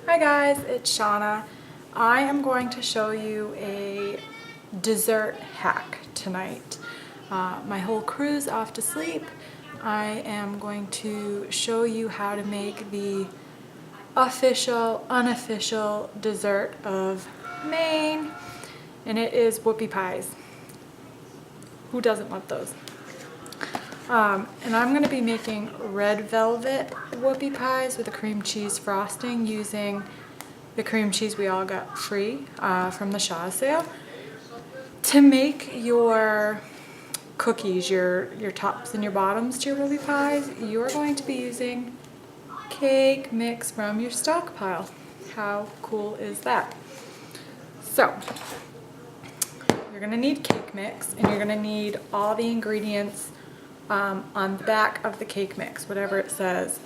Hi guys, it's Shauna. I am going to show you a dessert hack tonight. My whole crew's off to sleep. I am going to show you how to make the official, unofficial dessert of Maine, and it is whoopie pies. Who doesn't love those? And I'm going to be making red velvet whoopie pies with a cream cheese frosting using the cream cheese we all got free from the Shaw sale. To make your cookies, your tops and your bottoms to your whoopie pies, you're going to be using cake mix from your stockpile. How cool is that? So, you're going to need cake mix, and you're going to need all the ingredients on the back of the cake mix, whatever it says.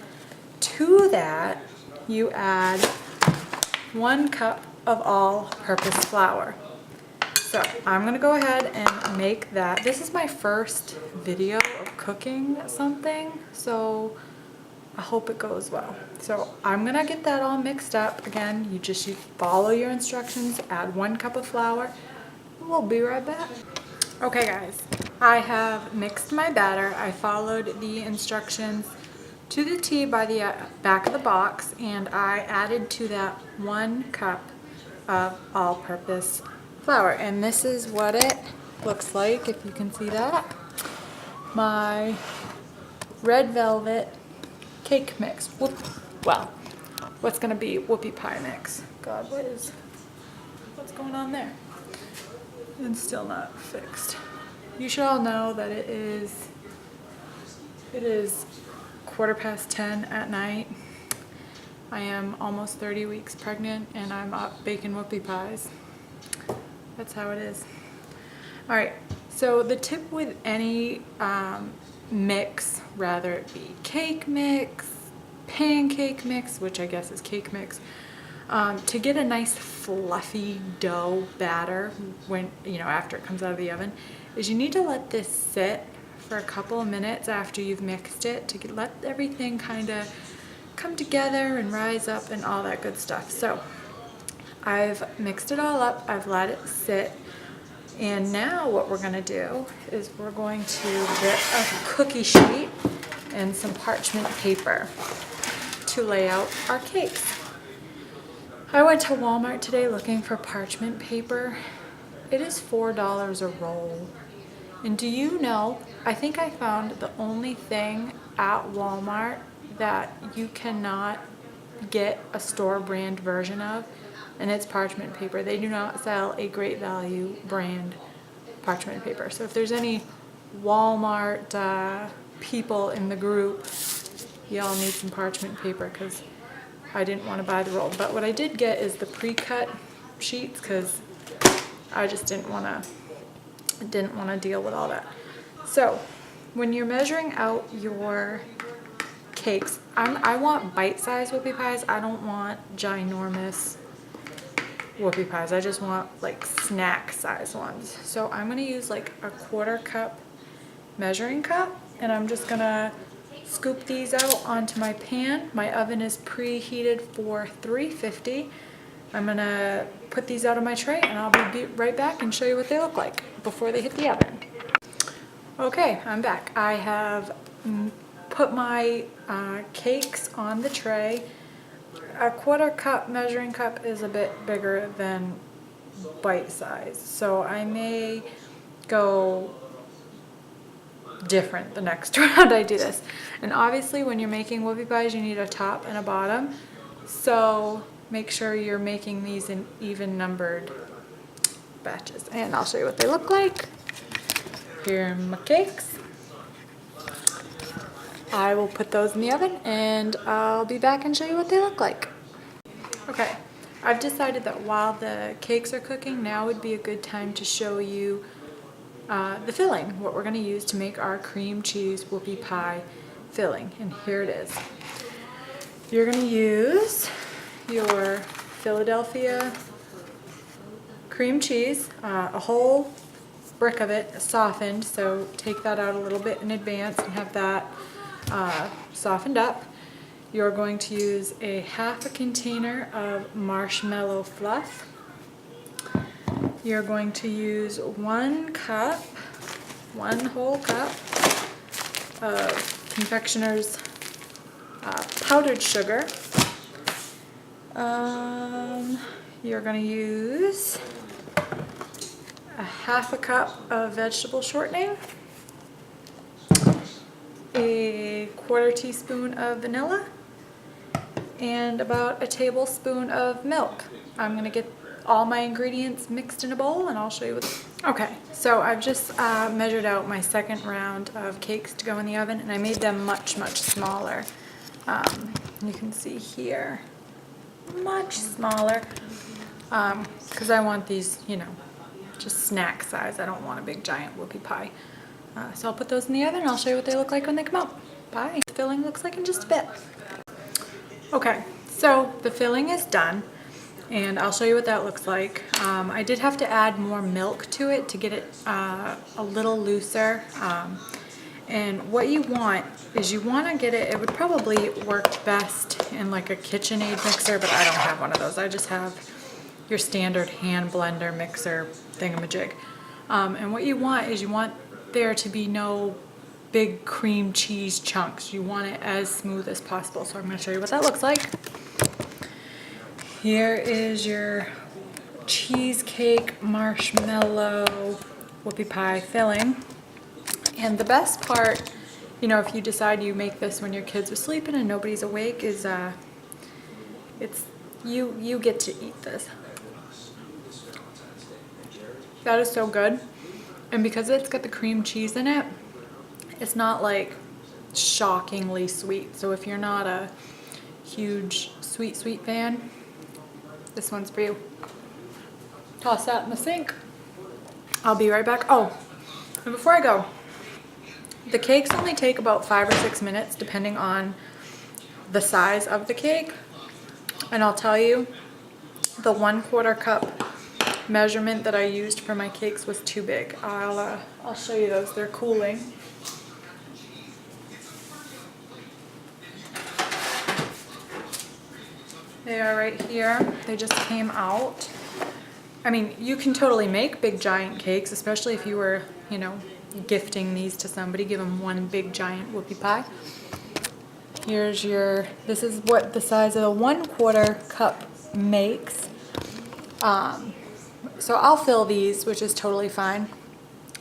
To that, you add 1 cup of all-purpose flour. So I'm gonna go ahead and make that. This is my first video of cooking something, so I hope it goes well. So I'm gonna get that all mixed up. Again, you follow your instructions, add 1 cup of flour. We'll be right back. Okay guys, I have mixed my batter. I followed the instructions to the T by the back of the box, and I added to that 1 cup of all-purpose flour. And this is what it looks like, if you can see that. My red velvet cake mix. What's gonna be whoopie pie mix. God, what's going on there? And still not fixed. You should all know that it is 10:15 at night. I am almost 30 weeks pregnant and I'm up baking whoopie pies. That's how it is. All right, so the tip with any mix, rather it be cake mix, pancake mix, which I guess is cake mix, to get a nice fluffy dough batter after it comes out of the oven, is you need to let this sit for a couple of minutes after you've mixed it to let everything kind of come together and rise up and all that good stuff. So I've mixed it all up, I've let it sit, and now what we're going to do is we're going to get a cookie sheet and some parchment paper to lay out our cakes. I went to Walmart today looking for parchment paper. It is $4 a roll. And do you know, I think I found the only thing at Walmart that you cannot get a store brand version of, and it's parchment paper. They do not sell a Great Value brand parchment paper. So if there's any Walmart people in the group, y'all need some parchment paper, because I didn't want to buy the roll. But what I did get is the pre-cut sheets, because I just didn't want to deal with all that. So when you're measuring out your cakes, I want bite-sized whoopie pies. I don't want ginormous whoopie pies. I just want like snack size ones. So I'm going to use like a 1/4 cup measuring cup, and I'm just going to scoop these out onto my pan. My oven is preheated for 350. I'm going to put these out of my tray, and I'll be right back and show you what they look like before they hit the oven. Okay, I'm back. I have put my cakes on the tray. A 1/4 cup measuring cup is a bit bigger than bite size, so I may go different the next round I do this. And obviously when you're making whoopie pies, you need a top and a bottom, so make sure you're making these in even numbered batches, and I'll show you what they look like. Here are my cakes. I will put those in the oven, and I'll be back and show you what they look like. Okay, I've decided that while the cakes are cooking, now would be a good time to show you the filling, what we're going to use to make our cream cheese whoopie pie filling. And here it is. You're going to use your Philadelphia cream cheese, a whole brick of it softened, so take that out a little bit in advance and have that softened up. You're going to use a half a container of marshmallow fluff. You're going to use 1 cup, 1 whole cup of confectioner's powdered sugar. You're going to use a half a cup of vegetable shortening, a 1/4 teaspoon of vanilla, and about a tablespoon of milk. I'm going to get all my ingredients mixed in a bowl and I'll show you what. Okay, so I've just measured out my second round of cakes to go in the oven, and I made them much smaller. You can see here, much smaller, because I want these, you know, just snack size. I don't want a big giant whoopie pie. So I'll put those in the oven and I'll show you what they look like when they come out. Bye. The filling looks like in just a bit. Okay, so the filling is done and I'll show you what that looks like. I did have to add more milk to it to get it a little looser. And what you want is you want to get it, it would probably work best in like a KitchenAid mixer, but I don't have one of those. I just have your standard hand blender mixer thingamajig. And what you want is you want there to be no big cream cheese chunks. You want it as smooth as possible. So I'm going to show you what that looks like. Here is your cheesecake marshmallow whoopie pie filling. And the best part, you know, if you decide you make this when your kids are sleeping and nobody's awake, is it's you get to eat this. That is so good. And because it's got the cream cheese in it, it's not like shockingly sweet. So if you're not a huge sweet fan, this one's for you. Toss that in the sink. I'll be right back. Oh, and before I go, the cakes only take about 5 or 6 minutes depending on the size of the cake. And I'll tell you, the 1/4 cup measurement that I used for my cakes was too big. I'll show you those. They're cooling. They are right here. They just came out. I mean, you can totally make big giant cakes, especially if you were, you know, gifting these to somebody. Give them one big giant whoopie pie. Here's your, this is what the size of the 1/4 cup makes. So I'll fill these, which is totally fine.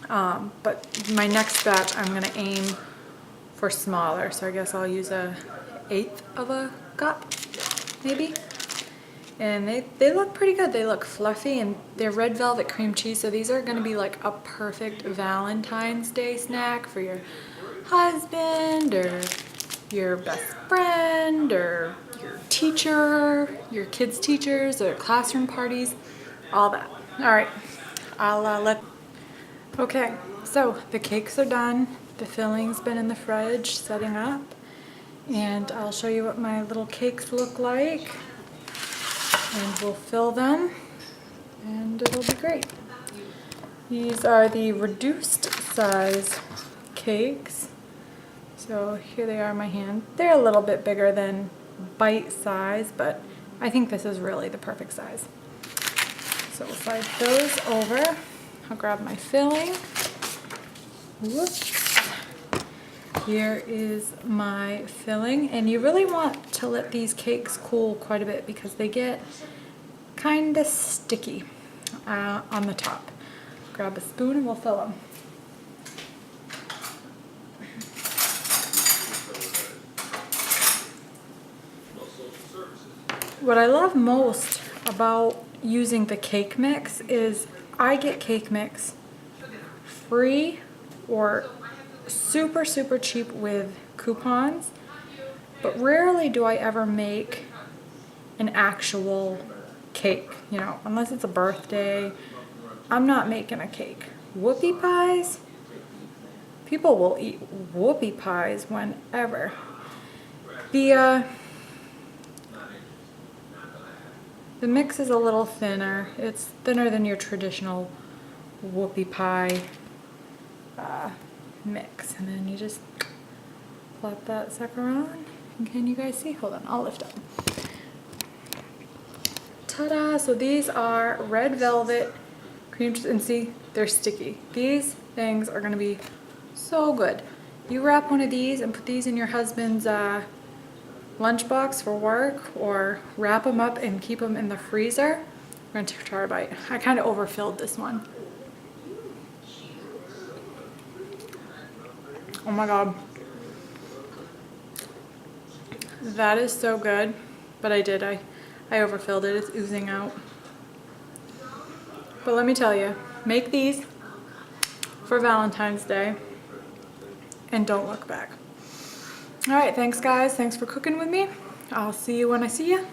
But my next step, I'm gonna aim for smaller. So I guess I'll use a 1/8 of a cup, maybe. And they look pretty good. They look fluffy and they're red velvet cream cheese. So these are gonna be like a perfect Valentine's Day snack for your husband or your best friend or your teacher, your kids' teachers or classroom parties, all that. All right, okay, so the cakes are done. The filling's been in the fridge setting up. And I'll show you what my little cakes look like. And we'll fill them and it'll be great. These are the reduced size cakes. So here they are in my hand. They're a little bit bigger than bite size, but I think this is really the perfect size. So we'll slide those over. I'll grab my filling. Whoops. Here is my filling, and you really want to let these cakes cool quite a bit because they get kind of sticky on the top. Grab a spoon and we'll fill them. What I love most about using the cake mix is I get cake mix free or super cheap with coupons, but rarely do I ever make an actual cake, you know, unless it's a birthday. I'm not making a cake. Whoopie pies, people will eat whoopie pies whenever. The mix is a little thinner. It's thinner than your traditional whoopie pie mix, and then you just plop that sucker on Can you guys see? Hold on, I'll lift up. Ta-da! So these are red velvet cream cheese, and see, they're sticky. These things are gonna be so good. You wrap one of these and put these in your husband's lunchbox for work, or wrap them up and keep them in the freezer. We're gonna try a bite. I kind of overfilled this one. Oh my God. That is so good, but I overfilled it. It's oozing out. But let me tell you, make these for Valentine's Day and don't look back. All right, thanks guys. Thanks for cooking with me. I'll see you when I see you.